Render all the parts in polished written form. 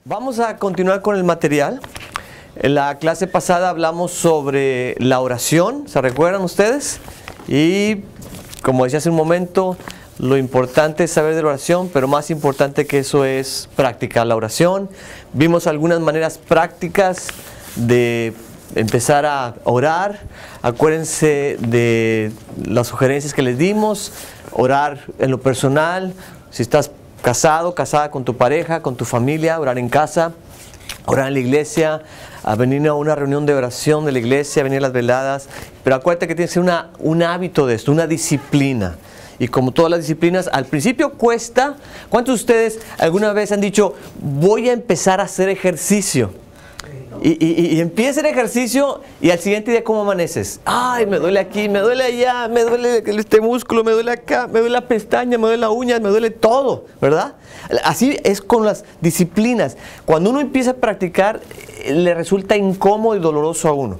Vamos a continuar con el material. En la clase pasada hablamos sobre la oración, ¿se recuerdan ustedes? Y como decía hace un momento, lo importante es saber de la oración, pero más importante que eso es practicar la oración. Vimos algunas maneras prácticas de empezar a orar. Acuérdense de las sugerencias que les dimos. Orar en lo personal, si estás casado, casada con tu pareja, con tu familia, orar en casa, orar en la iglesia, a venir a una reunión de oración de la iglesia, venir a las veladas. Pero acuérdate que tiene que ser un hábito de esto, una disciplina. Y como todas las disciplinas, al principio cuesta. ¿Cuántos de ustedes alguna vez han dicho, voy a empezar a hacer ejercicio? Y empieza el ejercicio y al siguiente día, ¿cómo amaneces? Ay, me duele aquí, me duele allá, me duele este músculo, me duele acá, me duele la pestaña, me duele la uña, me duele todo, ¿verdad? Así es con las disciplinas. Cuando uno empieza a practicar, le resulta incómodo y doloroso a uno.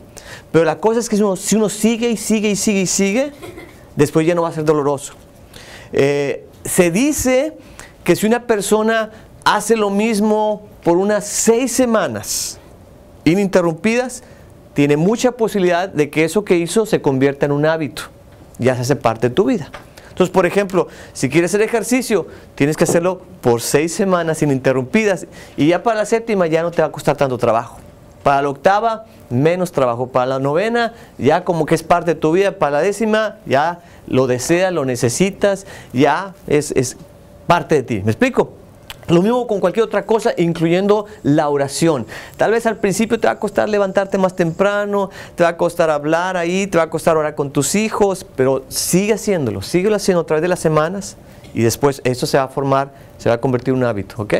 Pero la cosa es que si uno sigue y sigue y sigue y sigue, después ya no va a ser doloroso. Se dice que si una persona hace lo mismo por unas 6 semanas, ininterrumpidas, tiene mucha posibilidad de que eso que hizo se convierta en un hábito, ya se hace parte de tu vida. Entonces, por ejemplo, si quieres hacer ejercicio, tienes que hacerlo por 6 semanas ininterrumpidas, y ya para la 7ª ya no te va a costar tanto trabajo. Para la 8ª, menos trabajo. Para la 9ª, ya como que es parte de tu vida. Para la 10ª, ya lo deseas, lo necesitas, ya es parte de ti. ¿Me explico? Lo mismo con cualquier otra cosa, incluyendo la oración. Tal vez al principio te va a costar levantarte más temprano, te va a costar hablar ahí, te va a costar orar con tus hijos, pero sigue haciéndolo, síguelo haciendo a través de las semanas y después eso se va a formar, se va a convertir en un hábito, ¿ok?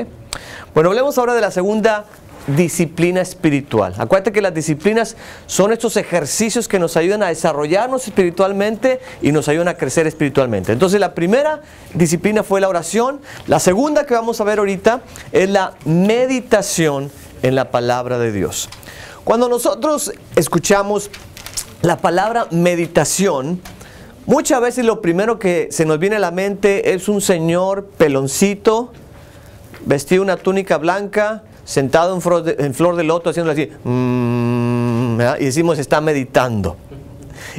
Bueno, hablemos ahora de la segunda disciplina espiritual. Acuérdate que las disciplinas son estos ejercicios que nos ayudan a desarrollarnos espiritualmente y nos ayudan a crecer espiritualmente. Entonces la primera disciplina fue la oración. La segunda que vamos a ver ahorita es la meditación en la palabra de Dios. Cuando nosotros escuchamos la palabra meditación, muchas veces lo primero que se nos viene a la mente es un señor peloncito, vestido una túnica blanca, sentado en flor de loto, haciéndolo así, y decimos, está meditando.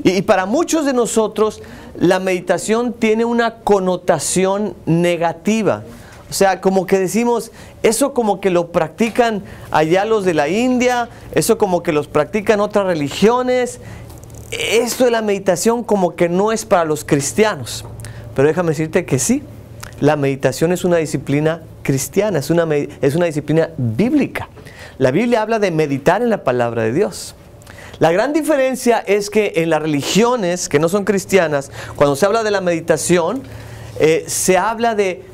Y para muchos de nosotros, la meditación tiene una connotación negativa. O sea, como que decimos, eso como que lo practican allá los de la India, eso como que los practican otras religiones. Esto de la meditación como que no es para los cristianos. Pero déjame decirte que sí, la meditación es una disciplina cristiana, es una disciplina bíblica. La Biblia habla de meditar en la palabra de Dios. La gran diferencia es que en las religiones que no son cristianas, cuando se habla de la meditación, se habla de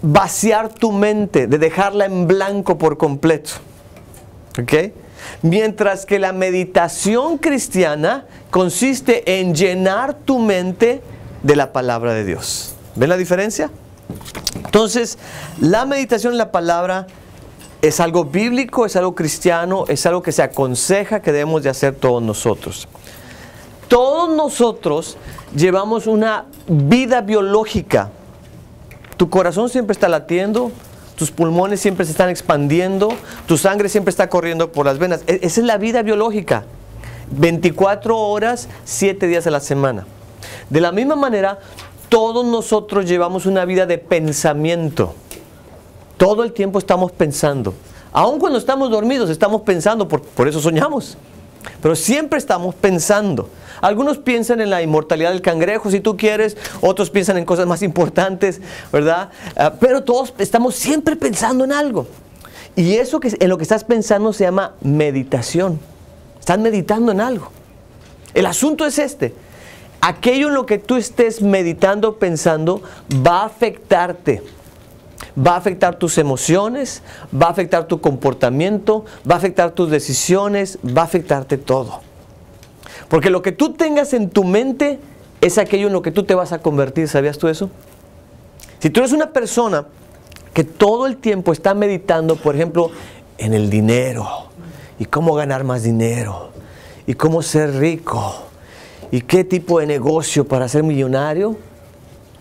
vaciar tu mente, de dejarla en blanco por completo. ¿Ok? Mientras que la meditación cristiana consiste en llenar tu mente de la palabra de Dios. ¿Ven la diferencia? Entonces, la meditación en la palabra es algo bíblico, es algo cristiano, es algo que se aconseja que debemos de hacer todos nosotros. Todos nosotros llevamos una vida biológica. Tu corazón siempre está latiendo, tus pulmones siempre se están expandiendo, tu sangre siempre está corriendo por las venas. Esa es la vida biológica. 24 horas, 7 días a la semana. De la misma manera, todos nosotros llevamos una vida de pensamiento. Todo el tiempo estamos pensando. Aun cuando estamos dormidos estamos pensando, por eso soñamos. Pero siempre estamos pensando. Algunos piensan en la inmortalidad del cangrejo, si tú quieres. Otros piensan en cosas más importantes, ¿verdad? Pero todos estamos siempre pensando en algo. Y eso en lo que estás pensando se llama meditación. Estás meditando en algo. El asunto es este. Aquello en lo que tú estés meditando, pensando, va a afectarte. Va a afectar tus emociones, va a afectar tu comportamiento, va a afectar tus decisiones, va a afectarte todo. Porque lo que tú tengas en tu mente es aquello en lo que tú te vas a convertir. ¿Sabías tú eso? Si tú eres una persona que todo el tiempo está meditando, por ejemplo, en el dinero, y cómo ganar más dinero, y cómo ser rico, y qué tipo de negocio para ser millonario,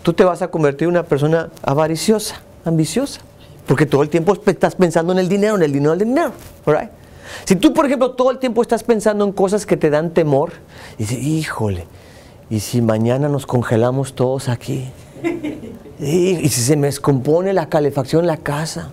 tú te vas a convertir en una persona avariciosa, ambiciosa. Porque todo el tiempo estás pensando en el dinero, en el dinero, en el dinero. Right? Si tú, por ejemplo, todo el tiempo estás pensando en cosas que te dan temor, y dices, híjole, ¿y si mañana nos congelamos todos aquí? ¿Y si se me descompone la calefacción en la casa?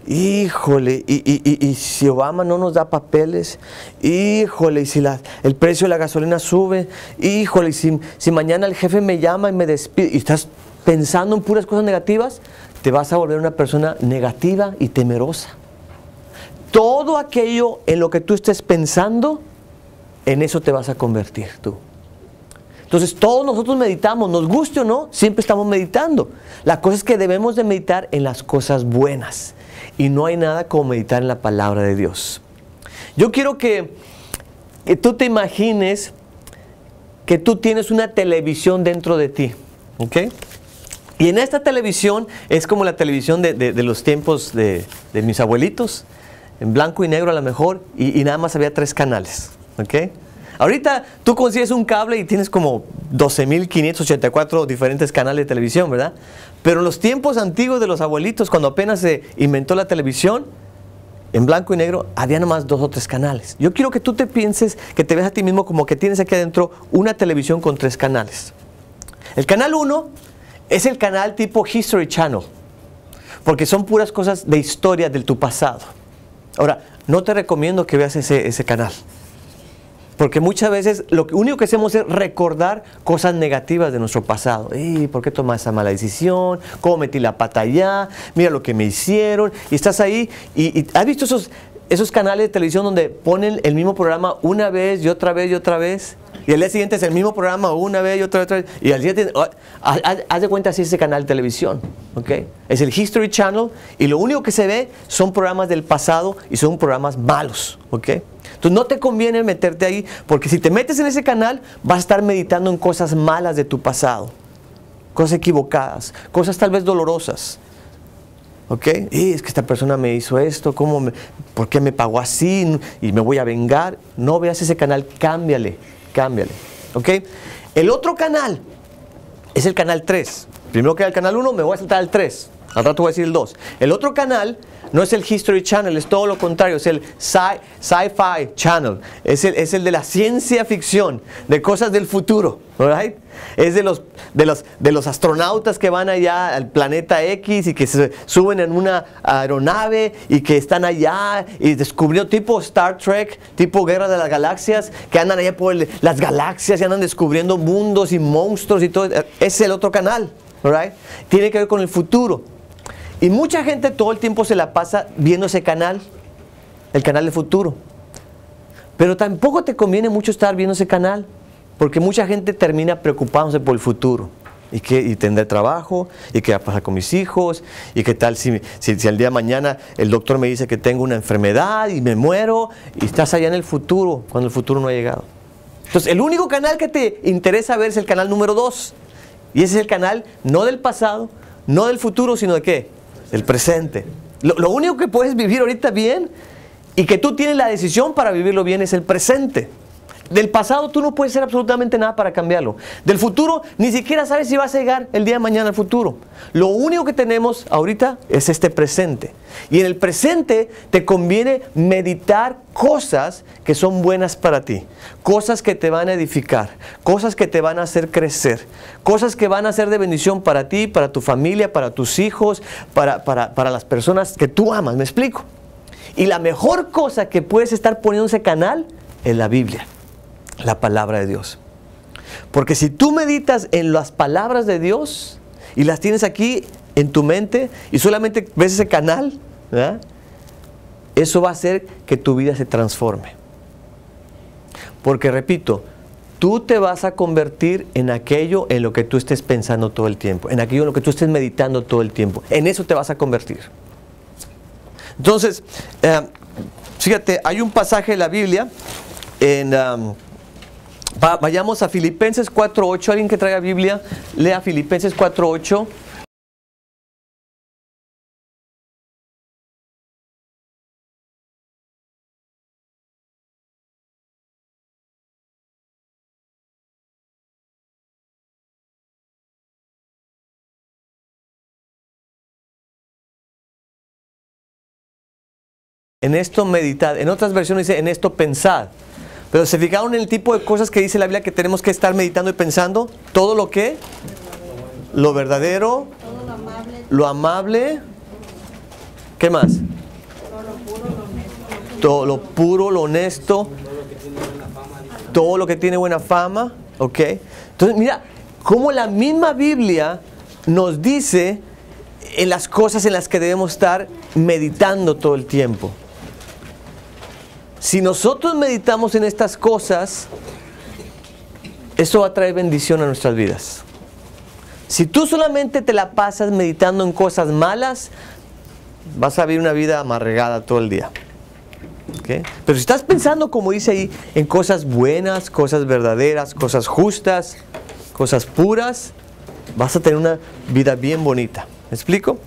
Híjole, y si Obama no nos da papeles, híjole, y si el precio de la gasolina sube, híjole, y si mañana el jefe me llama y me despide, y estás pensando en puras cosas negativas, te vas a volver una persona negativa y temerosa. Todo aquello en lo que tú estés pensando, en eso te vas a convertir tú. Entonces todos nosotros meditamos, nos guste o no, siempre estamos meditando. La cosa es que debemos de meditar en las cosas buenas. Y no hay nada como meditar en la palabra de Dios. Yo quiero que tú te imagines que tú tienes una televisión dentro de ti. ¿Ok? Y en esta televisión es como la televisión de los tiempos de mis abuelitos. En blanco y negro a lo mejor. Y nada más había 3 canales. ¿Ok? Ahorita tú consigues un cable y tienes como 12.584 diferentes canales de televisión, ¿verdad? Pero en los tiempos antiguos de los abuelitos, cuando apenas se inventó la televisión, en blanco y negro, había nomás 2 o 3 canales. Yo quiero que tú te pienses, que te veas a ti mismo como que tienes aquí adentro una televisión con 3 canales. El canal 1 es el canal tipo History Channel, porque son puras cosas de historia de tu pasado. Ahora, no te recomiendo que veas ese canal. Porque muchas veces lo único que hacemos es recordar cosas negativas de nuestro pasado. ¿Por qué tomé esa mala decisión? ¿Cómo metí la pata allá? Mira lo que me hicieron. Y estás ahí y ¿has visto esos canales de televisión donde ponen el mismo programa una vez y otra vez y otra vez? Y al día siguiente es el mismo programa una vez y otra vez. Y al día siguiente, haz de cuenta si es ese canal de televisión. ¿Okay? Es el History Channel y lo único que se ve son programas del pasado y son programas malos. ¿Okay? Entonces no te conviene meterte ahí, porque si te metes en ese canal vas a estar meditando en cosas malas de tu pasado, cosas equivocadas, cosas tal vez dolorosas. ¿Ok? Y es que esta persona me hizo esto, ¿por qué me pagó así? Y me voy a vengar. No veas ese canal, cámbiale. ¿Ok? El otro canal es el canal 3. Primero que el canal 1, me voy a saltar al 3. Al rato voy a decir el 2. El otro canal no es el History Channel, es todo lo contrario, es el Sci-Fi Channel. Es el de la ciencia ficción, de cosas del futuro. Right? Es de los astronautas que van allá al planeta X y que se suben en una aeronave y que están allá y descubriendo tipo Star Trek, tipo Guerra de las Galaxias, que andan allá por las galaxias y andan descubriendo mundos y monstruos y todo. Ese es el otro canal. Right? Tiene que ver con el futuro. Y mucha gente todo el tiempo se la pasa viendo ese canal, el canal del futuro. Pero tampoco te conviene mucho estar viendo ese canal, porque mucha gente termina preocupándose por el futuro. Y tendré trabajo, y qué va a pasar con mis hijos, y qué tal si al día de mañana el doctor me dice que tengo una enfermedad y me muero, y estás allá en el futuro, cuando el futuro no ha llegado. Entonces el único canal que te interesa ver es el canal número 2. Y ese es el canal no del pasado, no del futuro, sino de ¿qué? El presente. Lo único que puedes vivir ahorita bien y que tú tienes la decisión para vivirlo bien es el presente. Del pasado tú no puedes hacer absolutamente nada para cambiarlo. Del futuro ni siquiera sabes si vas a llegar el día de mañana al futuro. Lo único que tenemos ahorita es este presente. Y en el presente te conviene meditar cosas que son buenas para ti. Cosas que te van a edificar. Cosas que te van a hacer crecer. Cosas que van a ser de bendición para ti, para tu familia, para tus hijos, para las personas que tú amas. ¿Me explico? Y la mejor cosa que puedes estar poniendo en ese canal es la Biblia. La palabra de Dios. Porque si tú meditas en las palabras de Dios y las tienes aquí en tu mente y solamente ves ese canal, ¿verdad? Eso va a hacer que tu vida se transforme. Porque repito, tú te vas a convertir en aquello en lo que tú estés pensando todo el tiempo, en aquello en lo que tú estés meditando todo el tiempo. En eso te vas a convertir. Entonces, fíjate, hay un pasaje de la Biblia vayamos a Filipenses 4:8. Alguien que traiga Biblia, lea Filipenses 4:8. en esto meditad. En otras versiones dice, en esto pensad. Pero ¿se fijaron en el tipo de cosas que dice la Biblia que tenemos que estar meditando y pensando? Todo lo que, lo verdadero, lo amable, ¿qué más? Todo lo puro, lo honesto, todo lo que tiene buena fama, ¿ok? Entonces mira, cómo la misma Biblia nos dice en las cosas en las que debemos estar meditando todo el tiempo. Si nosotros meditamos en estas cosas, eso va a traer bendición a nuestras vidas. Si tú solamente te la pasas meditando en cosas malas, vas a vivir una vida amargada todo el día. ¿Okay? Pero si estás pensando, como dice ahí, en cosas buenas, cosas verdaderas, cosas justas, cosas puras, vas a tener una vida bien bonita. ¿Me explico?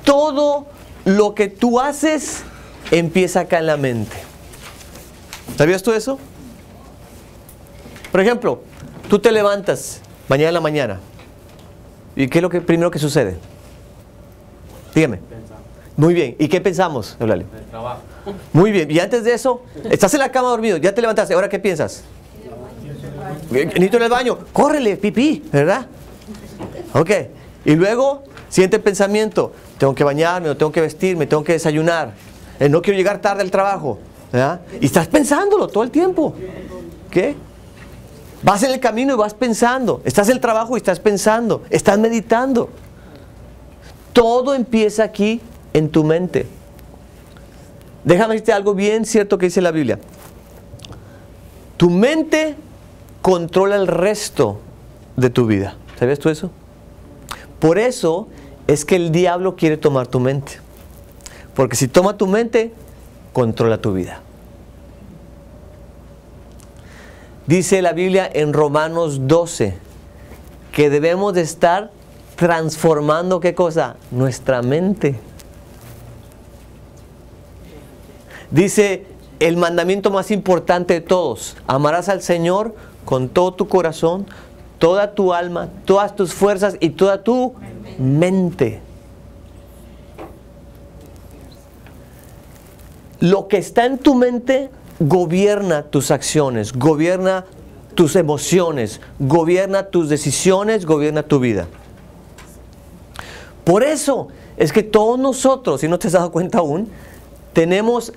todo lo que tú haces empieza acá en la mente. ¿Sabías tú eso? Por ejemplo, tú te levantas mañana en la mañana. ¿Y qué es lo primero que sucede? Dígame. Muy bien. ¿Y qué pensamos, Eulalia? El trabajo. Muy bien. Y antes de eso, estás en la cama dormido, ya te levantaste. ¿Ahora qué piensas? Necesito ir al baño. Córrele, pipí, ¿verdad? Ok. Y luego, siguiente pensamiento. Tengo que bañarme, tengo que vestirme, tengo que desayunar. No quiero llegar tarde al trabajo, ¿verdad? Y estás pensándolo todo el tiempo. ¿Qué? Vas en el camino y vas pensando. Estás en el trabajo y estás pensando. Estás meditando. Todo empieza aquí en tu mente. Déjame decirte algo bien cierto que dice la Biblia. Tu mente controla el resto de tu vida. ¿Sabías tú eso? Por eso es que el diablo quiere tomar tu mente. Porque si toma tu mente, controla tu vida. Dice la Biblia en Romanos 12 que debemos de estar transformando, ¿qué cosa? Nuestra mente. Dice el mandamiento más importante de todos: amarás al Señor con todo tu corazón, toda tu alma, todas tus fuerzas y toda tu mente. Lo que está en tu mente gobierna tus acciones, gobierna tus emociones, gobierna tus decisiones, gobierna tu vida. Por eso es que todos nosotros, si no te has dado cuenta aún, tenemos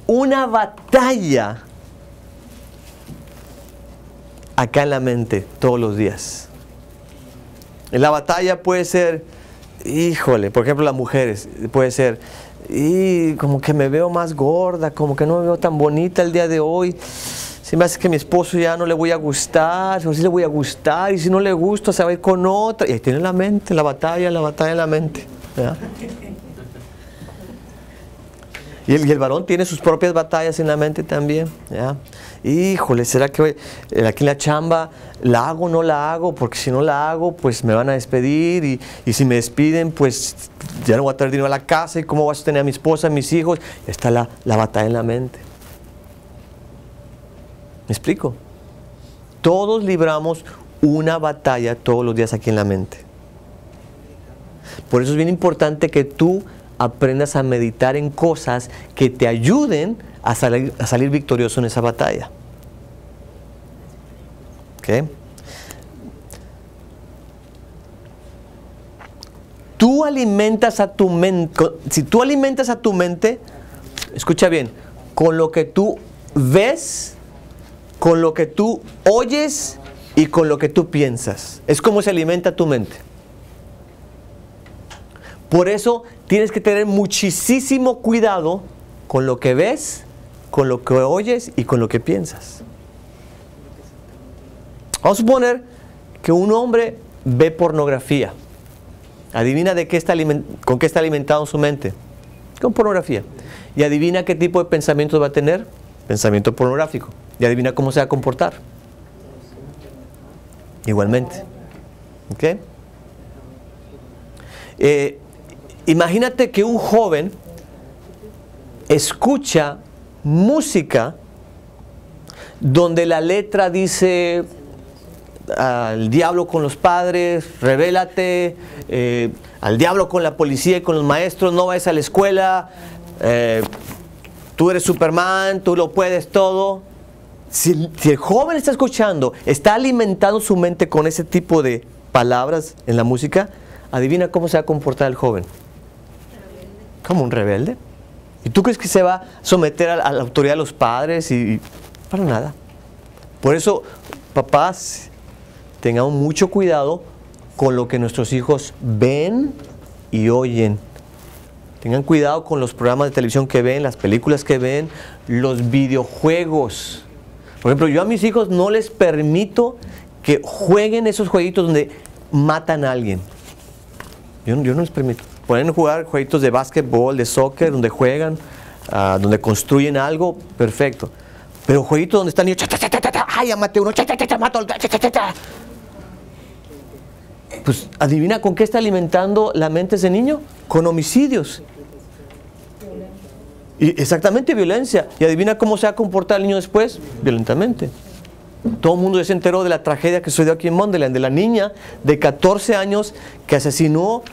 una batalla acá en la mente todos los días. La batalla puede ser, híjole, por ejemplo las mujeres, puede ser, y como que me veo más gorda, como que no me veo tan bonita el día de hoy. Se me hace que a mi esposo ya no le voy a gustar, o sí le voy a gustar, y si no le gusta se va a ir con otra. Y ahí tiene la mente, la batalla en la mente, ¿verdad? Y el varón tiene sus propias batallas en la mente también, ¿ya? Híjole, ¿será que hoy, aquí en la chamba la hago o no la hago? Porque si no la hago, pues me van a despedir, y si me despiden, pues ya no voy a traer dinero a la casa, y cómo voy a sostener a mi esposa, a mis hijos. Está la batalla en la mente. ¿Me explico? Todos libramos una batalla todos los días aquí en la mente. Por eso es bien importante que tú aprendas a meditar en cosas que te ayuden a salir victorioso en esa batalla. ¿Ok? Tú alimentas a tu mente. Si tú alimentas a tu mente, escucha bien, con lo que tú ves, con lo que tú oyes y con lo que tú piensas. Es como se alimenta tu mente. Por eso tienes que tener muchísimo cuidado con lo que ves, con lo que oyes y con lo que piensas. Vamos a suponer que un hombre ve pornografía. Adivina con qué está alimentado su mente. Con pornografía. Y adivina qué tipo de pensamientos va a tener. Pensamiento pornográfico. Y adivina cómo se va a comportar. Igualmente. ¿Ok? Imagínate que un joven escucha música donde la letra dice al diablo con los padres, rebélate, al diablo con la policía y con los maestros, no vayas a la escuela, tú eres Superman, tú lo puedes todo. Si el joven está escuchando, está alimentando su mente con ese tipo de palabras en la música, adivina cómo se va a comportar el joven. ¿Como un rebelde? ¿Y tú crees que se va a someter a la autoridad de los padres? Y para nada. Por eso, papás, tengamos mucho cuidado con lo que nuestros hijos ven y oyen. Tengan cuidado con los programas de televisión que ven, las películas que ven, los videojuegos. Por ejemplo, yo a mis hijos no les permito que jueguen esos jueguitos donde matan a alguien. Yo no les permito. Pueden jugar jueguitos de básquetbol, de soccer, donde juegan, donde construyen algo, perfecto. Pero jueguitos donde están niños, ¡ay, ya maté uno! ¡Mato! Pues adivina con qué está alimentando la mente ese niño. Con homicidios. Y exactamente, violencia. Y adivina cómo se va a comportar el niño después. Violentamente. Todo el mundo ya se enteró de la tragedia que sucedió aquí en Mondelein, de la niña de 14 años que asesinó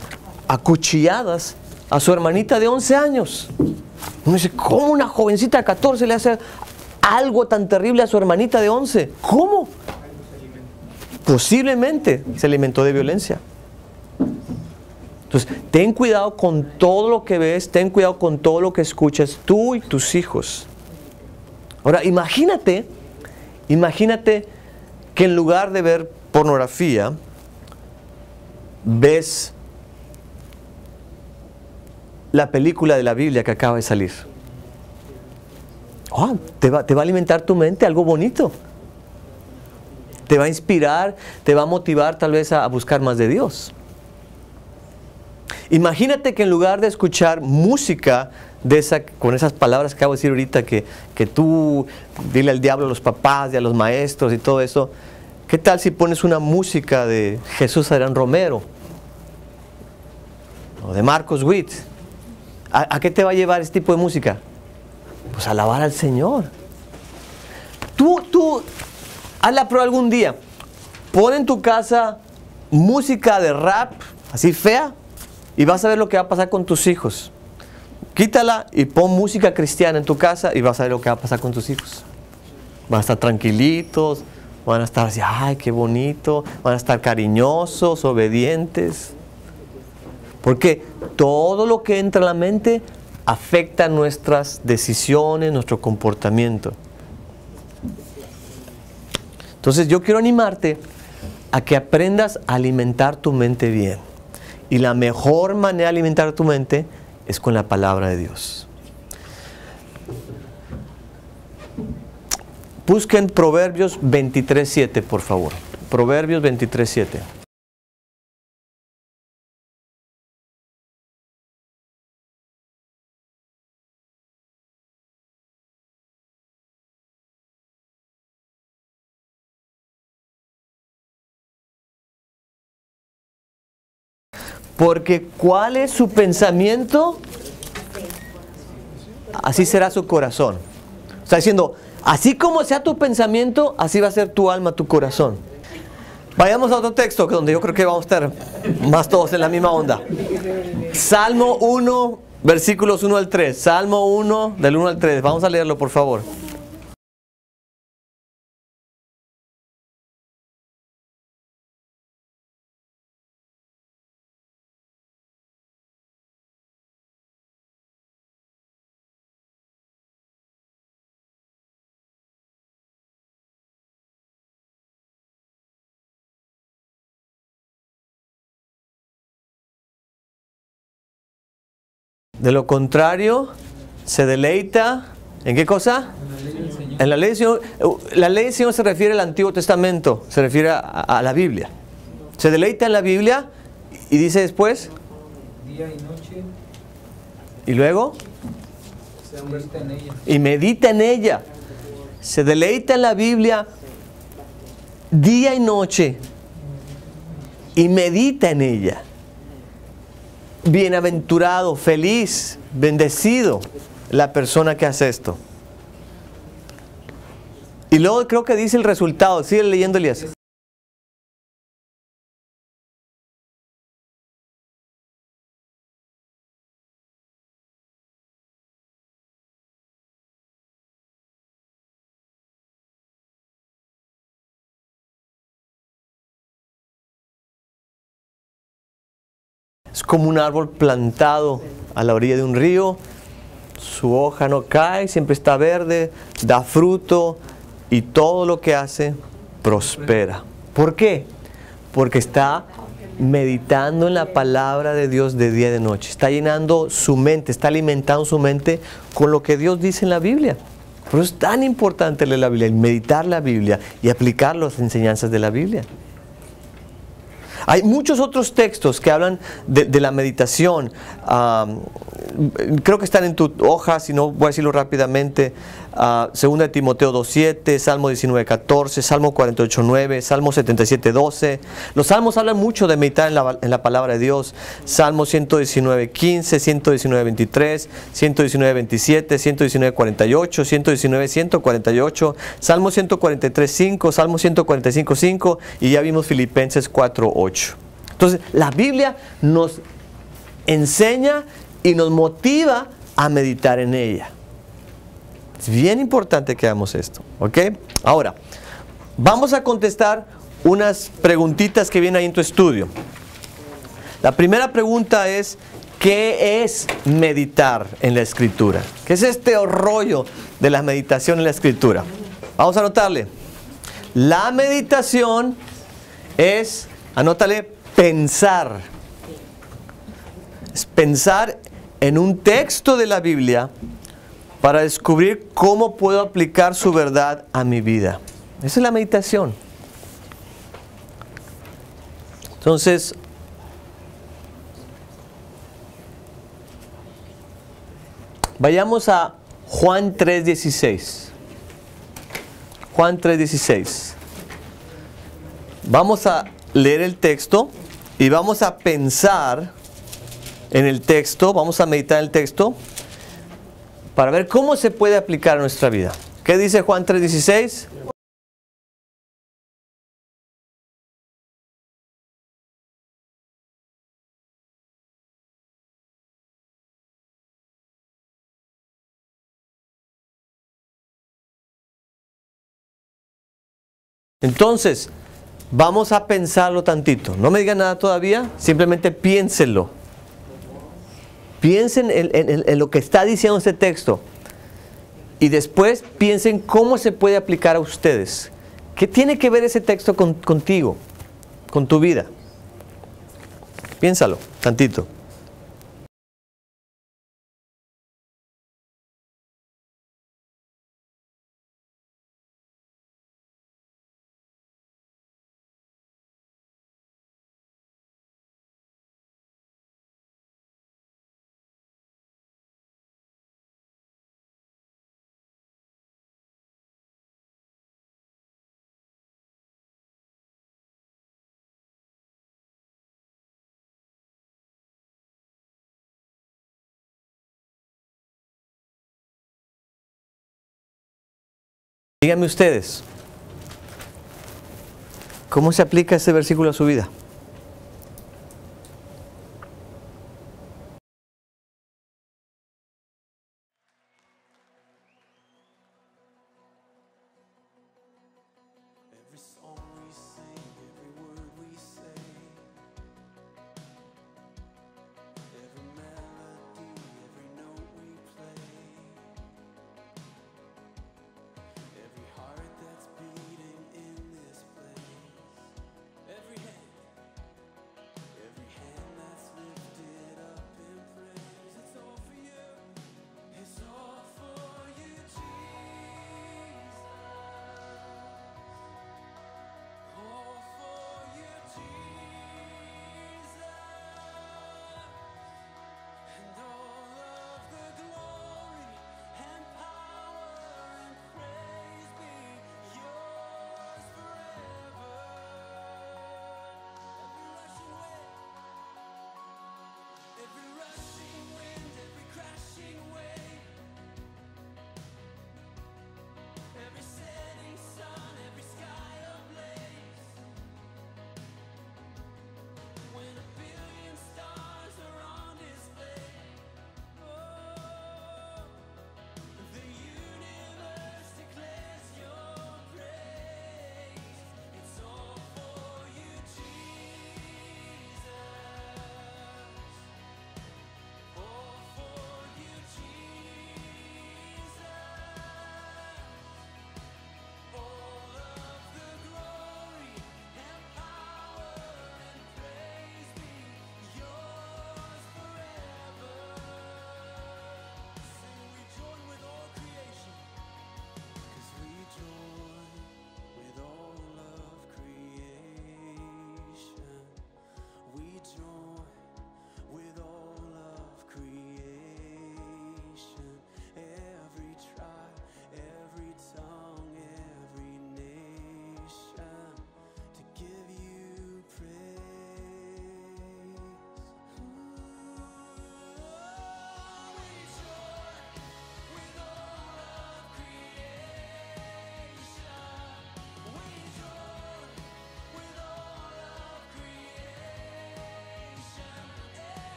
a cuchilladas a su hermanita de 11 años. Uno dice, ¿cómo una jovencita de 14 le hace algo tan terrible a su hermanita de 11? ¿Cómo? Posiblemente se alimentó de violencia. Entonces, ten cuidado con todo lo que ves, ten cuidado con todo lo que escuchas, tú y tus hijos. Ahora, imagínate que en lugar de ver pornografía, ves la película de la Biblia que acaba de salir. Oh, te va a alimentar tu mente, algo bonito. Te va a inspirar, te va a motivar tal vez a buscar más de Dios. Imagínate que en lugar de escuchar música con esas palabras que acabo de decir ahorita, que tú dile al diablo a los papás y a los maestros y todo eso, ¿qué tal si pones una música de Jesús Adrián Romero? O de Marcos Witt. ¿A qué te va a llevar este tipo de música? Pues a alabar al Señor. Tú, haz la prueba algún día. Pon en tu casa música de rap, así fea, y vas a ver lo que va a pasar con tus hijos. Quítala y pon música cristiana en tu casa y vas a ver lo que va a pasar con tus hijos. Van a estar tranquilitos, van a estar así, ay, qué bonito, van a estar cariñosos, obedientes. Porque todo lo que entra a la mente afecta nuestras decisiones, nuestro comportamiento. Entonces yo quiero animarte a que aprendas a alimentar tu mente bien. Y la mejor manera de alimentar tu mente es con la palabra de Dios. Busquen Proverbios 23:7, por favor. Proverbios 23:7. Porque ¿cuál es su pensamiento? Así será su corazón. Está diciendo, así como sea tu pensamiento, así va a ser tu alma, tu corazón. Vayamos a otro texto donde yo creo que vamos a estar más todos en la misma onda. Salmo 1, versículos 1 al 3. Salmo 1, del 1 al 3. Vamos a leerlo, por favor. De lo contrario, se deleita, ¿en qué cosa? En la ley del Señor. La ley del Señor se refiere al Antiguo Testamento, se refiere a la Biblia. Se deleita en la Biblia y dice después, día y noche. Y luego, y medita en ella. Se deleita en la Biblia día y noche y medita en ella. Bienaventurado, feliz, bendecido la persona que hace esto. Y luego creo que dice el resultado. Sigue leyendo, Elías. Es como un árbol plantado a la orilla de un río. Su hoja no cae, siempre está verde, da fruto y todo lo que hace prospera. ¿Por qué? Porque está meditando en la palabra de Dios de día y de noche. Está llenando su mente, está alimentando su mente con lo que Dios dice en la Biblia. Por eso es tan importante leer la Biblia, y meditar la Biblia y aplicar las enseñanzas de la Biblia. Hay muchos otros textos que hablan de la meditación. creo que están en tu hoja, si no voy a decirlo rápidamente. 2 de Timoteo 2:7, Salmo 19:14, Salmo 48:9, Salmo 77:12. Los salmos hablan mucho de meditar en la palabra de Dios. Salmo 119:15, 119:23, 119:27, 119:48, 119:148, Salmo 143:5, Salmo 145:5 y ya vimos Filipenses 4:8. Entonces, la Biblia nos enseña y nos motiva a meditar en ella. Es bien importante que hagamos esto, ¿ok? Ahora, vamos a contestar unas preguntitas que vienen ahí en tu estudio. La primera pregunta es, ¿qué es meditar en la Escritura? ¿Qué es este rollo de la meditación en la Escritura? Vamos a anotarle. La meditación es, anótale, pensar. Es pensar en un texto de la Biblia para descubrir cómo puedo aplicar su verdad a mi vida. Esa es la meditación. Entonces, vayamos a Juan 3:16. Juan 3:16. Vamos a leer el texto y vamos a pensar en el texto, vamos a meditar en el texto para ver cómo se puede aplicar a nuestra vida. ¿Qué dice Juan 3:16? Entonces, vamos a pensarlo tantito. No me digan nada todavía, simplemente piénsenlo. Piensen en lo que está diciendo este texto. Y después piensen cómo se puede aplicar a ustedes. ¿Qué tiene que ver ese texto contigo, con tu vida? Piénsalo tantito. Díganme ustedes, ¿cómo se aplica este versículo a su vida?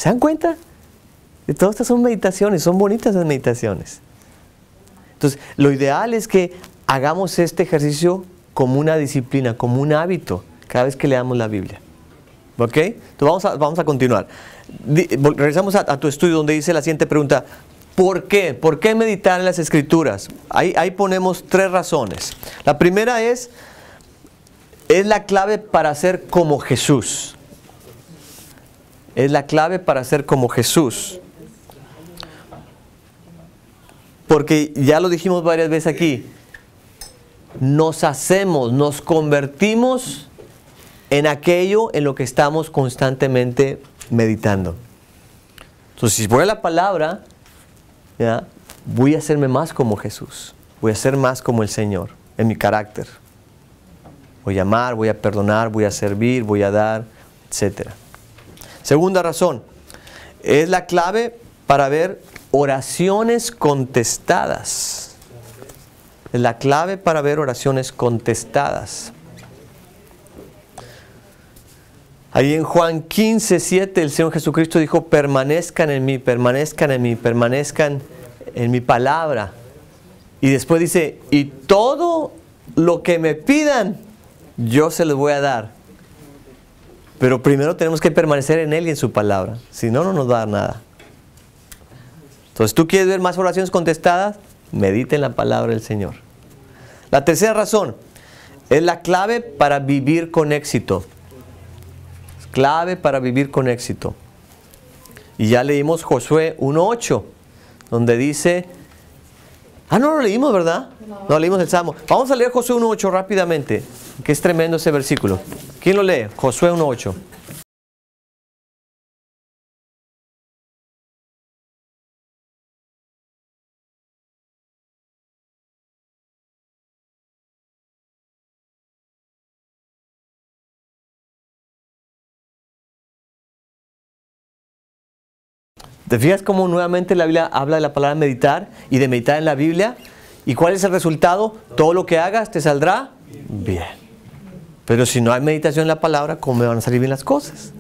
¿Se dan cuenta? De todas estas son meditaciones, son bonitas las meditaciones. Entonces, lo ideal es que hagamos este ejercicio como una disciplina, como un hábito, cada vez que leamos la Biblia. ¿Ok? Entonces vamos a continuar. Regresamos a tu estudio donde dice la siguiente pregunta. ¿Por qué? ¿Por qué meditar en las Escrituras? Ahí ponemos 3 razones. La primera es la clave para ser como Jesús. Es la clave para ser como Jesús. Porque ya lo dijimos varias veces aquí. Nos convertimos en aquello en lo que estamos constantemente meditando. Entonces, si voy a la palabra, ¿ya?, voy a hacerme más como Jesús. Voy a ser más como el Señor en mi carácter. Voy a amar, voy a perdonar, voy a servir, voy a dar, etc. Segunda razón, es la clave para ver oraciones contestadas. Es la clave para ver oraciones contestadas. Ahí en Juan 15:7 el Señor Jesucristo dijo, permanezcan en mí, permanezcan en mí, permanezcan en mi palabra. Y después dice, y todo lo que me pidan, yo se los voy a dar. Pero primero tenemos que permanecer en Él y en su palabra. Si no, no nos va a dar nada. Entonces, ¿tú quieres ver más oraciones contestadas? Medita en la palabra del Señor. La tercera razón es la clave para vivir con éxito. Clave para vivir con éxito. Y ya leímos Josué 1:8, donde dice... no lo leímos, ¿verdad? No leímos el Salmo. Vamos a leer Josué 1:8 rápidamente, que es tremendo ese versículo. ¿Quién lo lee? Josué 1:8. ¿Te fijas cómo nuevamente la Biblia habla de la palabra meditar y de meditar en la Biblia? ¿Y cuál es el resultado? Todo lo que hagas te saldrá bien. Pero si no hay meditación en la palabra, ¿cómo me van a salir bien las cosas?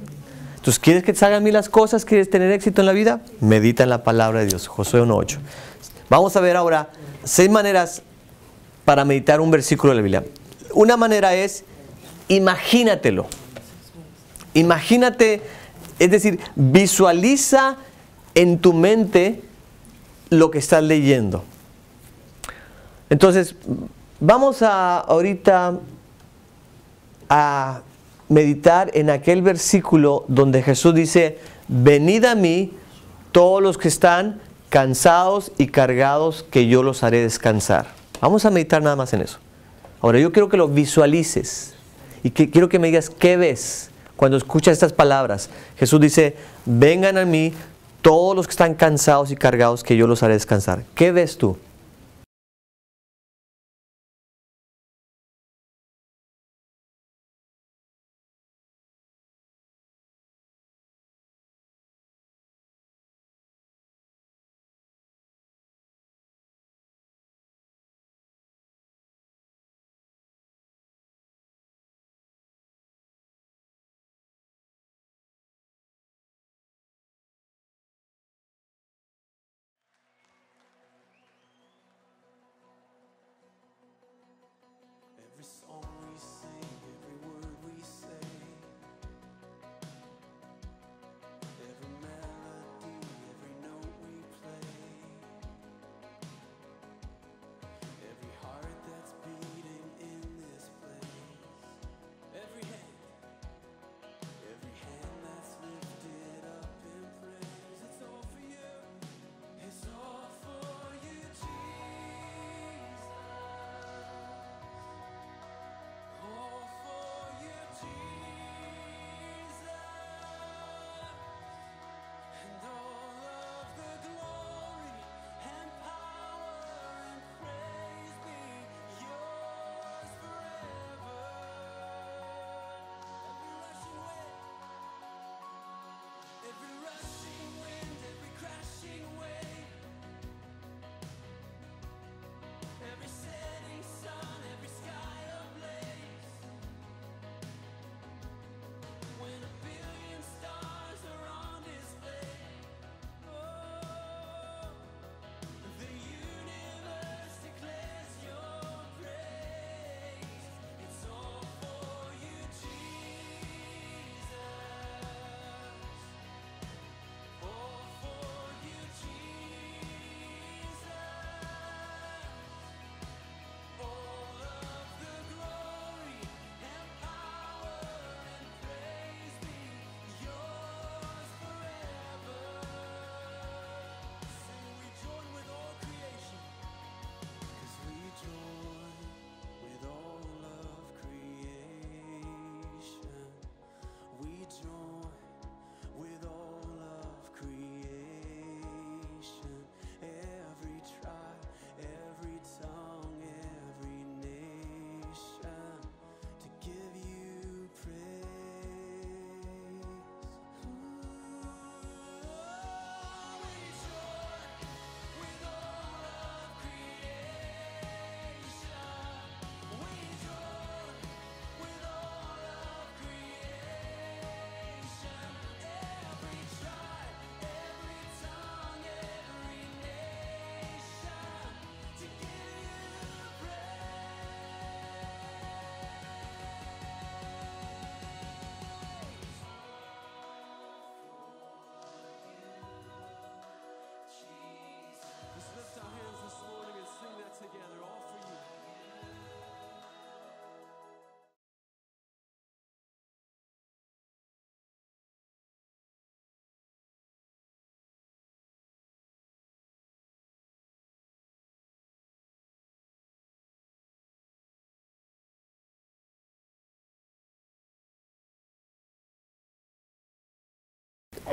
Entonces, ¿quieres que te salgan bien las cosas? ¿Quieres tener éxito en la vida? Medita en la palabra de Dios. Josué 1:8. Vamos a ver ahora 6 maneras para meditar un versículo de la Biblia. Una manera es, imagínatelo. Imagínate, es decir, visualiza en tu mente lo que estás leyendo. Entonces, vamos ahorita a meditar en aquel versículo donde Jesús dice, venid a mí todos los que están cansados y cargados, que yo los haré descansar. Vamos a meditar nada más en eso. Ahora, yo quiero que lo visualices y quiero que me digas qué ves cuando escuchas estas palabras. Jesús dice, vengan a mí todos los que están cansados y cargados, que yo los haré descansar. ¿Qué ves tú?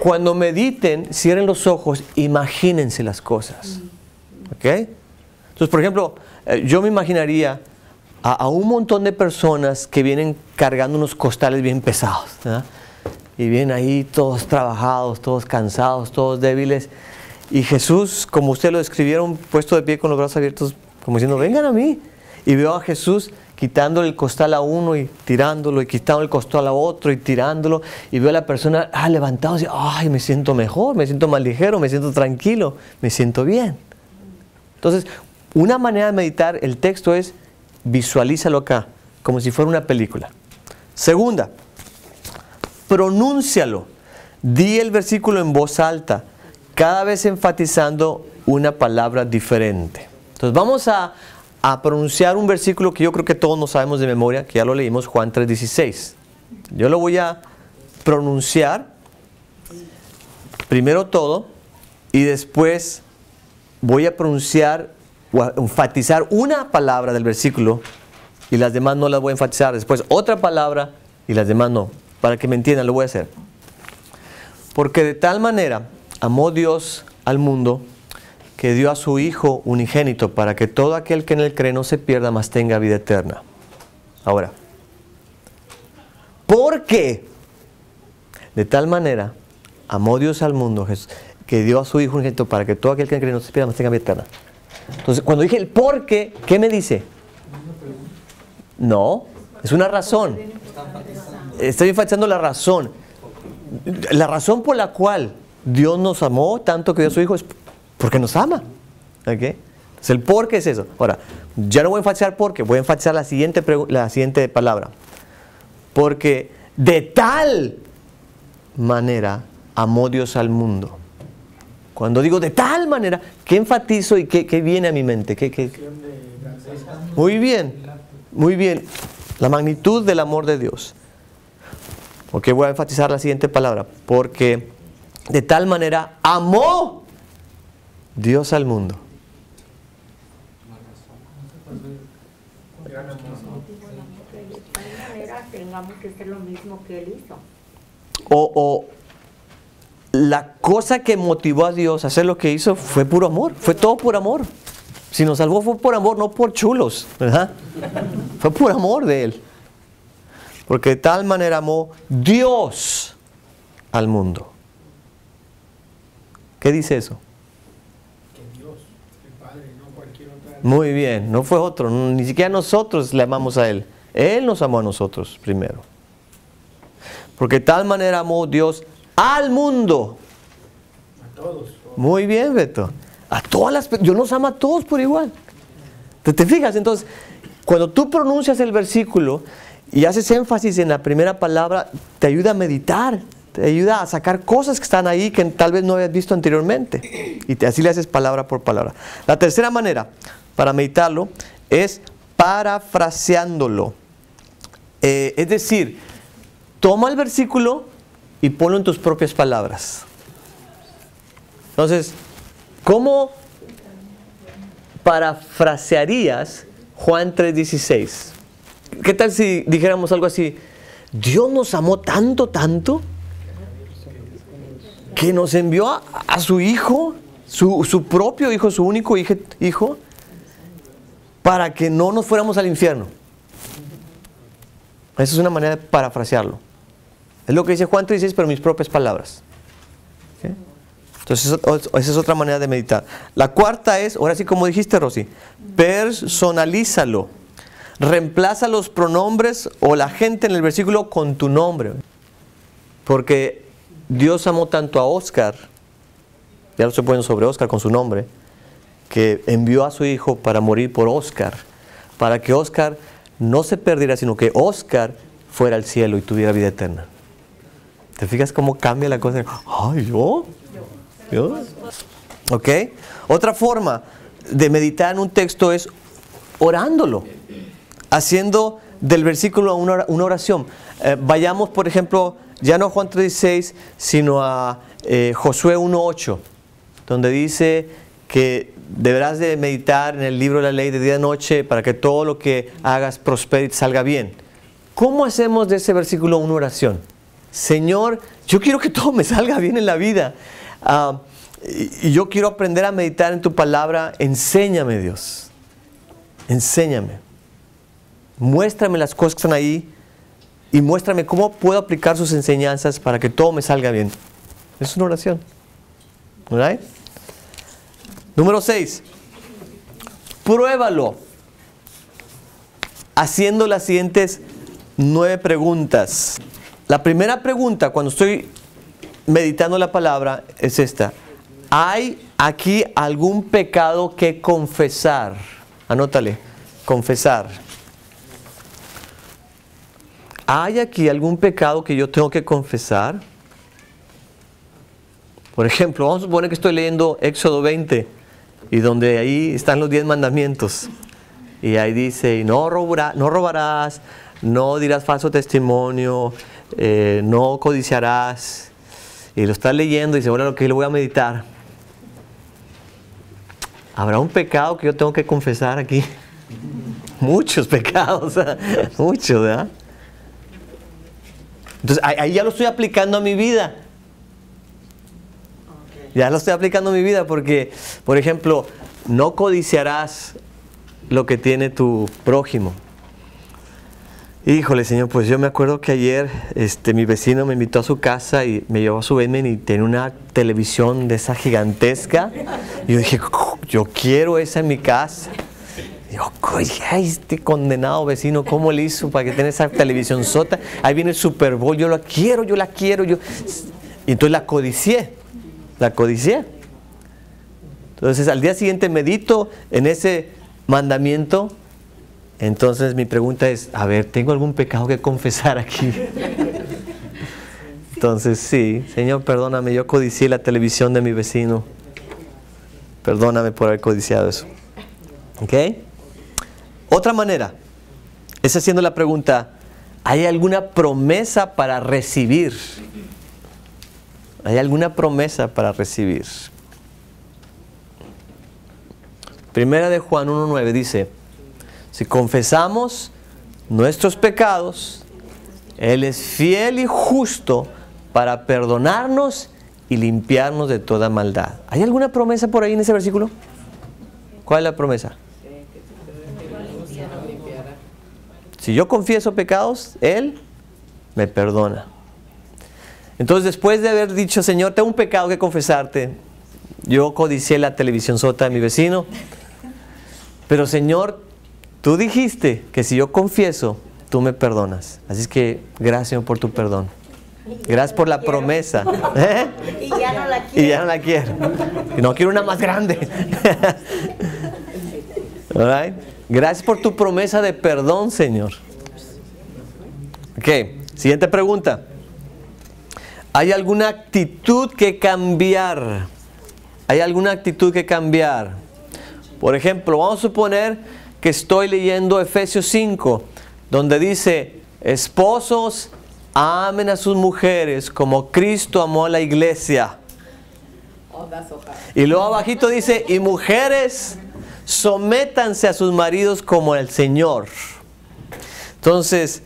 cuando mediten, cierren los ojos, imagínense las cosas. ¿Ok? Entonces, por ejemplo, yo me imaginaría a un montón de personas que vienen cargando unos costales bien pesados, ¿verdad? Y vienen ahí todos trabajados, todos cansados, todos débiles. Y Jesús, como ustedes lo describieron, puesto de pie con los brazos abiertos, como diciendo, vengan a mí. Y veo a Jesús quitándole el costal a uno y tirándolo, y quitando el costal a otro y tirándolo. Y veo a la persona levantado y dice, ay, me siento mejor, me siento más ligero, me siento tranquilo, me siento bien. Entonces, una manera de meditar el texto es visualízalo acá, como si fuera una película. Segunda, pronúncialo. Di el versículo en voz alta, cada vez enfatizando una palabra diferente. Entonces vamos a pronunciar un versículo que yo creo que todos nos sabemos de memoria, que ya lo leímos, Juan 3:16. Yo lo voy a pronunciar primero todo y después voy a pronunciar o a enfatizar una palabra del versículo y las demás no las voy a enfatizar. Después otra palabra y las demás no. Para que me entiendan, lo voy a hacer. Porque de tal manera amó Dios al mundo que dio a su Hijo unigénito para que todo aquel que en él cree no se pierda, mas tenga vida eterna. Ahora, porque de tal manera amó Dios al mundo que dio a su Hijo unigénito para que todo aquel que en él cree no se pierda, mas tenga vida eterna. Entonces, cuando dije el por qué, ¿qué me dice? No, es una razón. Estoy enfatizando la razón. La razón por la cual Dios nos amó tanto que dio a su Hijo es porque nos ama. ¿Okay? Entonces, el por qué es eso. Ahora, ya no voy a enfatizar por qué, voy a enfatizar la siguiente palabra. Porque de tal manera amó Dios al mundo. Cuando digo de tal manera, ¿qué enfatizo y qué viene a mi mente? Muy bien, muy bien. La magnitud del amor de Dios. Ok, voy a enfatizar la siguiente palabra. Porque de tal manera amó Dios al mundo. De tal manera tengamos que hacer lo mismo que Él hizo. O la cosa que motivó a Dios a hacer lo que hizo fue puro amor, fue todo por amor. Si nos salvó fue por amor, no por chulos, ¿verdad? Fue por amor de Él. Porque de tal manera amó Dios al mundo. ¿Qué dice eso? Que Dios, el Padre, no cualquier otra. Muy bien, no fue otro, ni siquiera nosotros le amamos a Él. Él nos amó a nosotros primero. Porque de tal manera amó Dios al mundo. A todos. Muy bien, Beto. A todas las personas. Dios nos ama a todos por igual. ¿Te fijas? Entonces, cuando tú pronuncias el versículo y haces énfasis en la primera palabra, te ayuda a meditar, te ayuda a sacar cosas que están ahí que tal vez no habías visto anteriormente. Y así le haces palabra por palabra. La tercera manera para meditarlo es parafraseándolo. Es decir, toma el versículo y ponlo en tus propias palabras. Entonces, ¿cómo parafrasearías Juan 3:16? ¿Qué tal si dijéramos algo así? Dios nos amó tanto, tanto, que nos envió a su Hijo, su propio Hijo, su único Hijo, para que no nos fuéramos al infierno. Esa es una manera de parafrasearlo. Es lo que dice Juan 3:16, pero en mis propias palabras. ¿Okay? Entonces, esa es otra manera de meditar. La cuarta es, ahora sí como dijiste, Rosy, personalízalo. Reemplaza los pronombres o la gente en el versículo con tu nombre. Porque Dios amó tanto a Oscar, ya lo estoy poniendo sobre Oscar con su nombre, que envió a su Hijo para morir por Oscar, para que Oscar no se perdiera, sino que Oscar fuera al cielo y tuviera vida eterna. ¿Te fijas cómo cambia la cosa? ¡Ay, yo! ¿Ok? Otra forma de meditar en un texto es orándolo, haciendo del versículo una oración. Vayamos, por ejemplo, ya no a Juan 3:16, sino a Josué 1:8, donde dice que deberás de meditar en el libro de la ley de día y noche para que todo lo que hagas prospere y salga bien. ¿Cómo hacemos de ese versículo una oración? Señor, yo quiero que todo me salga bien en la vida. Y yo quiero aprender a meditar en tu palabra. Enséñame, Dios. Enséñame. Muéstrame las cosas que están ahí y muéstrame cómo puedo aplicar sus enseñanzas para que todo me salga bien. Es una oración. ¿Right? Número 6. Pruébalo haciendo las siguientes 9 preguntas. La primera pregunta cuando estoy meditando la palabra es esta. ¿Hay aquí algún pecado que confesar? Anótale, confesar. ¿Hay aquí algún pecado que yo tengo que confesar? Por ejemplo, vamos a suponer que estoy leyendo Éxodo 20 y donde ahí están los 10 mandamientos. Y ahí dice, no robarás, no dirás falso testimonio, no codiciarás. Y lo estás leyendo y dice, bueno, lo que lo voy a meditar. ¿Habrá un pecado que yo tengo que confesar aquí? Muchos pecados, muchos, ¿verdad? Entonces, ahí ya lo estoy aplicando a mi vida. Ya lo estoy aplicando a mi vida porque, por ejemplo, no codiciarás lo que tiene tu prójimo. Híjole, Señor, pues yo me acuerdo que ayer mi vecino me invitó a su casa y me llevó a su basement y tenía una televisión de esa gigantesca. Y yo dije, yo quiero esa en mi casa. Y yo, ay, este condenado vecino, ¿cómo le hizo para que tenga esa televisión sota? Ahí viene el Super Bowl, yo la quiero. Y entonces la codicié. Entonces al día siguiente medito en ese mandamiento. Entonces mi pregunta es, a ver, ¿tengo algún pecado que confesar aquí? Entonces sí, Señor, perdóname, yo codicié la televisión de mi vecino. Perdóname por haber codiciado eso. ¿Ok? Otra manera es haciendo la pregunta, ¿hay alguna promesa para recibir? ¿Hay alguna promesa para recibir? Primera de Juan 1:9 dice, si confesamos nuestros pecados, Él es fiel y justo para perdonarnos y limpiarnos de toda maldad. ¿Hay alguna promesa por ahí en ese versículo? ¿Cuál es la promesa? Si yo confieso pecados, Él me perdona. Entonces, después de haber dicho, Señor, tengo un pecado que confesarte, yo codicié la televisión sota de mi vecino, pero Señor, tú dijiste que si yo confieso, tú me perdonas. Así es que gracias, Señor, por tu perdón. Gracias por la promesa. Y ya no la quiero. Y ya no la quiero. No quiero una más grande. All right. Gracias por tu promesa de perdón, Señor. Ok, siguiente pregunta. ¿Hay alguna actitud que cambiar? ¿Hay alguna actitud que cambiar? Por ejemplo, vamos a suponer que estoy leyendo Efesios 5, donde dice, esposos, amen a sus mujeres como Cristo amó a la iglesia. Y luego abajito dice, y mujeres, sométanse a sus maridos como el Señor. Entonces,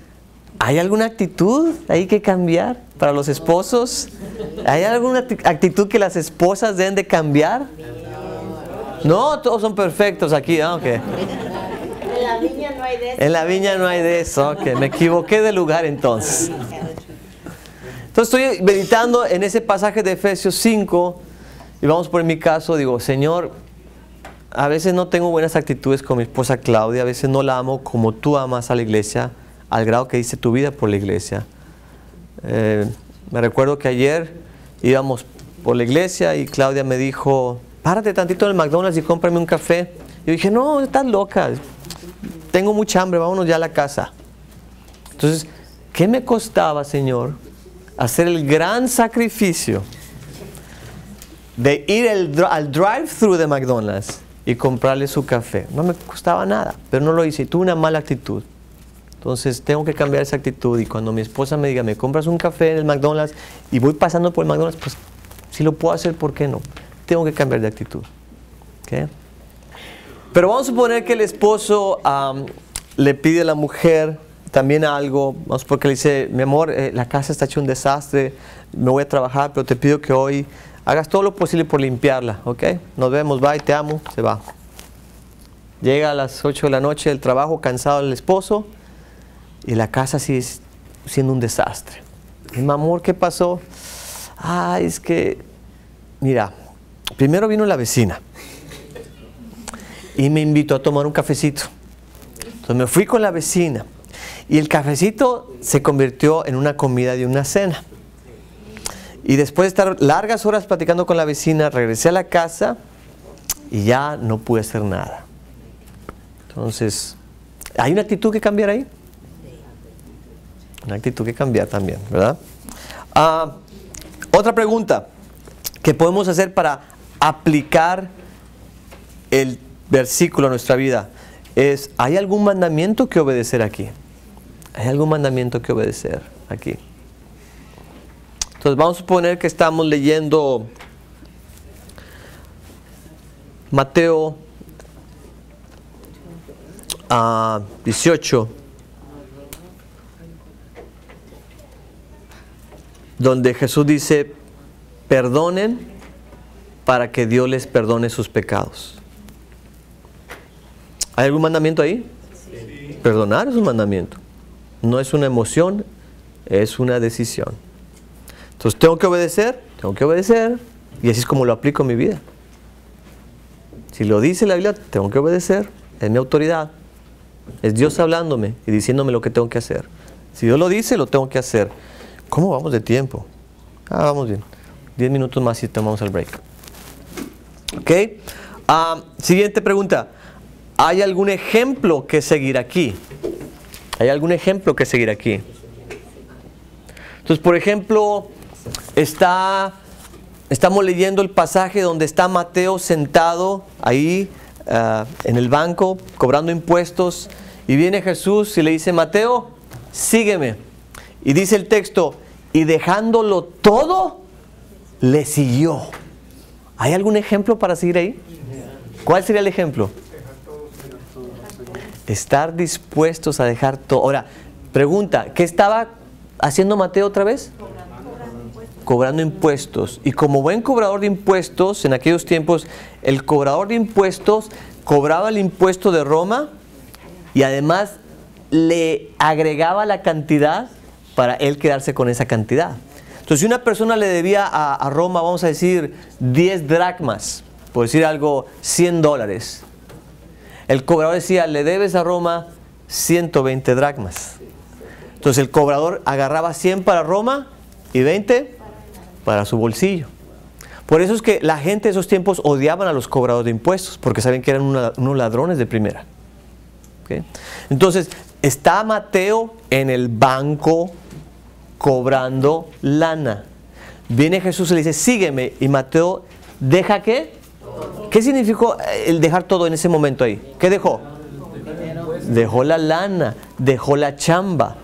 ¿hay alguna actitud ahí que cambiar para los esposos? ¿Hay alguna actitud que las esposas deben de cambiar? No, todos son perfectos aquí, ¿no? Okay. En la viña no hay de eso. En la viña no hay de eso, ok. Me equivoqué de lugar entonces. Entonces estoy meditando en ese pasaje de Efesios 5 y vamos por mi caso, digo, Señor, a veces no tengo buenas actitudes con mi esposa Claudia, a veces no la amo como tú amas a la iglesia, al grado que diste tu vida por la iglesia. Me recuerdo que ayer íbamos por la iglesia y Claudia me dijo, párate tantito en el McDonald's y cómprame un café. Yo dije, no, estás loca, tengo mucha hambre, vámonos ya a la casa. Entonces, ¿qué me costaba, Señor, hacer el gran sacrificio de ir al drive-thru de McDonald's y comprarle su café? No me costaba nada, pero no lo hice, tuve una mala actitud. Entonces tengo que cambiar esa actitud y cuando mi esposa me diga, ¿me compras un café en el McDonald's? Y voy pasando por el McDonald's, pues si lo puedo hacer, ¿por qué no? Tengo que cambiar de actitud. ¿Okay? Pero vamos a suponer que el esposo le pide a la mujer, también algo, vamos, porque le dice, mi amor, la casa está hecha un desastre, me voy a trabajar, pero te pido que hoy hagas todo lo posible por limpiarla, ¿ok? Nos vemos, bye, te amo, se va. Llega a las 8 de la noche del trabajo, cansado el esposo, y la casa sigue siendo un desastre. Y mi amor, ¿qué pasó? Es que, mira, primero vino la vecina y me invitó a tomar un cafecito. Entonces me fui con la vecina y el cafecito se convirtió en una comida y una cena. Y después de estar largas horas platicando con la vecina, regresé a la casa y ya no pude hacer nada. Entonces, ¿hay una actitud que cambiar ahí? Una actitud que cambiar también, ¿verdad? Otra pregunta que podemos hacer para aplicar el versículo a nuestra vida es, ¿hay algún mandamiento que obedecer aquí? ¿Hay algún mandamiento que obedecer aquí? Entonces vamos a suponer que estamos leyendo Mateo 18, donde Jesús dice, perdonen para que Dios les perdone sus pecados. ¿Hay algún mandamiento ahí? Sí. Perdonar es un mandamiento. No es una emoción, es una decisión. Entonces, ¿tengo que obedecer? Tengo que obedecer. Y así es como lo aplico en mi vida. Si lo dice la Biblia, tengo que obedecer. Es mi autoridad. Es Dios hablándome y diciéndome lo que tengo que hacer. Si Dios lo dice, lo tengo que hacer. ¿Cómo vamos de tiempo? Vamos bien. 10 minutos más y tomamos el break. ¿Ok? Siguiente pregunta. ¿Hay algún ejemplo que seguir aquí? ¿Hay algún ejemplo que seguir aquí? Entonces, por ejemplo, estamos leyendo el pasaje donde está Mateo sentado ahí en el banco, cobrando impuestos, y viene Jesús y le dice, Mateo, sígueme. Y dice el texto, y dejándolo todo, le siguió. ¿Hay algún ejemplo para seguir ahí? ¿Cuál sería el ejemplo? Estar dispuestos a dejar todo. Ahora, pregunta, ¿qué estaba haciendo Mateo otra vez? Cobrando impuestos. Y como buen cobrador de impuestos, en aquellos tiempos, el cobrador de impuestos cobraba el impuesto de Roma y además le agregaba la cantidad para él quedarse con esa cantidad. Entonces, si una persona le debía a Roma, vamos a decir, 10 dracmas, por decir algo, $100. El cobrador decía, le debes a Roma 120 dracmas. Entonces el cobrador agarraba 100 para Roma y 20 para su bolsillo. Por eso es que la gente de esos tiempos odiaban a los cobradores de impuestos, porque sabían que eran unos ladrones de primera. ¿Okay? Entonces está Mateo en el banco cobrando lana. Viene Jesús y le dice, sígueme. Y Mateo deja ¿qué? ¿Qué significó el dejar todo en ese momento ahí? ¿Qué dejó? Dejó la lana, dejó la chamba.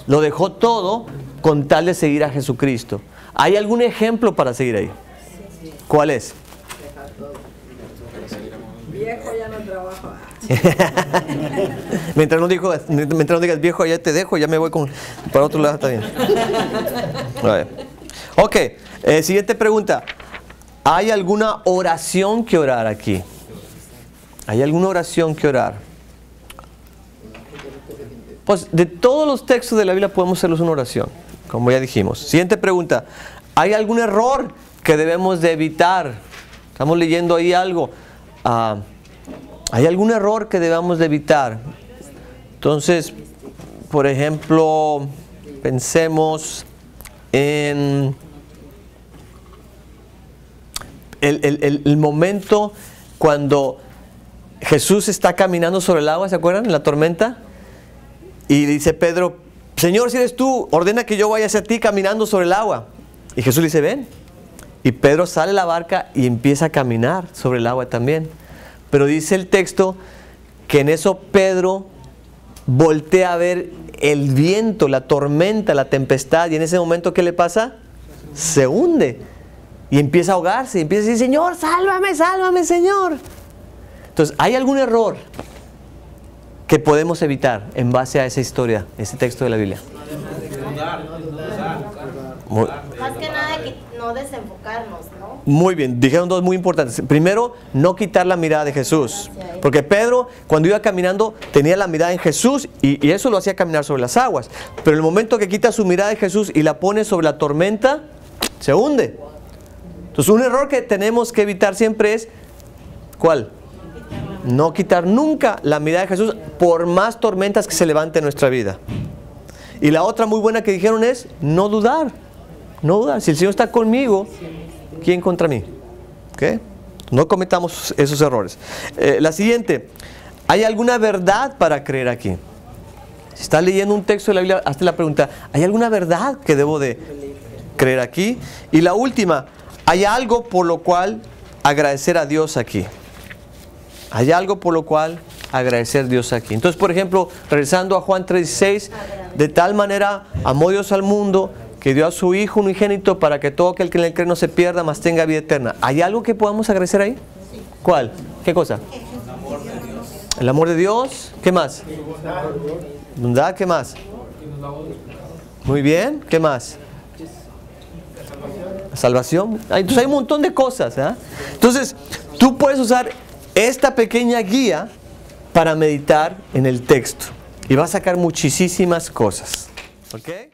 Lo dejó todo con tal de seguir a Jesucristo. ¿Hay algún ejemplo para seguir ahí? ¿Cuál es? Viejo ya no trabaja. mientras no digas viejo, ya te dejo, ya me voy para otro lado también. Ok, siguiente pregunta. ¿Hay alguna oración que orar aquí? ¿Hay alguna oración que orar? Pues de todos los textos de la Biblia podemos hacerlos una oración, como ya dijimos. Siguiente pregunta. ¿Hay algún error que debemos de evitar? Estamos leyendo ahí algo. ¿Hay algún error que debamos de evitar? Entonces, por ejemplo, pensemos en el momento cuando Jesús está caminando sobre el agua, ¿se acuerdan? En la tormenta. Y dice Pedro, Señor, si eres tú, ordena que yo vaya hacia ti caminando sobre el agua. Y Jesús le dice, ven. Y Pedro sale de la barca y empieza a caminar sobre el agua también. Pero dice el texto que en eso Pedro voltea a ver el viento, la tormenta, la tempestad. Y en ese momento, ¿qué le pasa? Se hunde. Y empieza a ahogarse. Y empieza a decir, Señor, sálvame, sálvame, Señor. Entonces, ¿hay algún error que podemos evitar en base a esa historia, ese texto de la Biblia? Muy, Más que nada que no desenfocarnos, ¿no? muy bien, dijeron dos muy importantes. Primero, no quitar la mirada de Jesús. Porque Pedro, cuando iba caminando, tenía la mirada en Jesús y eso lo hacía caminar sobre las aguas. Pero el momento que quita su mirada de Jesús y la pone sobre la tormenta, se hunde. Entonces, un error que tenemos que evitar siempre es, ¿cuál? No quitar nunca la mirada de Jesús por más tormentas que se levanten en nuestra vida. Y la otra muy buena que dijeron es no dudar. No dudar. Si el Señor está conmigo, ¿quién contra mí? ¿Okay? No cometamos esos errores. La siguiente. ¿Hay alguna verdad para creer aquí? Si está leyendo un texto de la Biblia, hazte la pregunta, ¿hay alguna verdad que debo de creer aquí? Y la última, ¿hay algo por lo cual agradecer a Dios aquí? ¿Hay algo por lo cual agradecer a Dios aquí? Entonces, por ejemplo, regresando a Juan 3:16, de tal manera amó Dios al mundo que dio a su Hijo unigénito para que todo aquel que en él cree no se pierda, mas tenga vida eterna. ¿Hay algo que podamos agradecer ahí? ¿Cuál? ¿Qué cosa? El amor de Dios. ¿Qué más? Bondad. ¿Qué más? Muy bien. ¿Qué más? La salvación. Entonces hay un montón de cosas. Entonces, tú puedes usar esta pequeña guía para meditar en el texto y vas a sacar muchísimas cosas. ¿Ok?